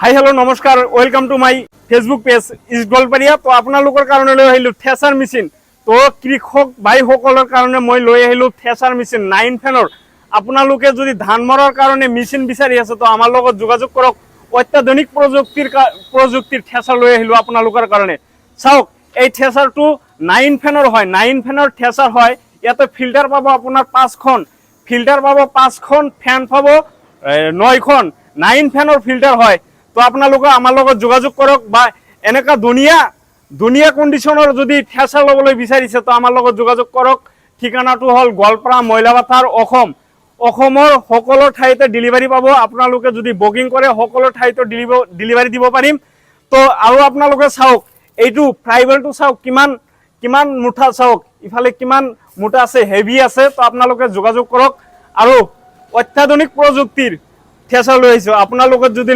Hi hello' নমস্কাৰ, welcome to my Facebook page east Goalpariya. তো আপোনালোকৰ কাৰণে লৈ আহিলোঁ থ্ৰেচাৰ মেচিন। তো কৃষক ভাইসকলৰ কাৰণে মই লৈ আহিলোঁ থ্ৰেচাৰ মেচিন 9 ফেনৰ। আপোনালোকে যদি ধান মৰাৰ কাৰণে মেচিন বিচাৰি আছে তো আমাৰ লগত যোগাযোগ কৰক। অত্যাধুনিক প্ৰযুক্তিৰ থ্ৰেচাৰ লৈ আহিলোঁ আপোনালোকৰ কাৰণে। চাওক, এই থ্ৰেচাৰটো 9 ফেনৰ হয়, 9 ফেনৰ থ্ৰেচাৰ হয়। ইয়াতে ফিল্টাৰ পাব আপোনাৰ 5খন, ফিল্টাৰ পাব 5খন, ফেন পাব 9খন। 9 ফেনৰ ফিল্টাৰ হয়। তো আপোনালোকে আমাৰ লগত যোগাযোগ কৰক, বা এনেকুৱা ধুনীয়া কণ্ডিশ্যনৰ যদি থ্ৰেচাৰ ল'বলৈ বিচাৰিছে তো আমাৰ লগত যোগাযোগ কৰক। ঠিকনাটো হ'ল গোৱালপাৰা মইলাবাথাৰ, অসমৰ সকলো ঠাইতে ডেলিভাৰী পাব। আপোনালোকে যদি বুকিং কৰে সকলো ঠাইতে ডেলিভাৰী দিব পাৰিম। তো আৰু আপোনালোকে চাওক, এইটো ফ্লাইবেলটো চাওক কিমান মুঠা, চাওক ইফালে কিমান মুঠা আছে, হেভি আছে। তো আপোনালোকে যোগাযোগ কৰক। আৰু অত্যাধুনিক প্ৰযুক্তিৰ থ্ৰেচাৰ লৈ আহিছোঁ। আপোনালোকে যদি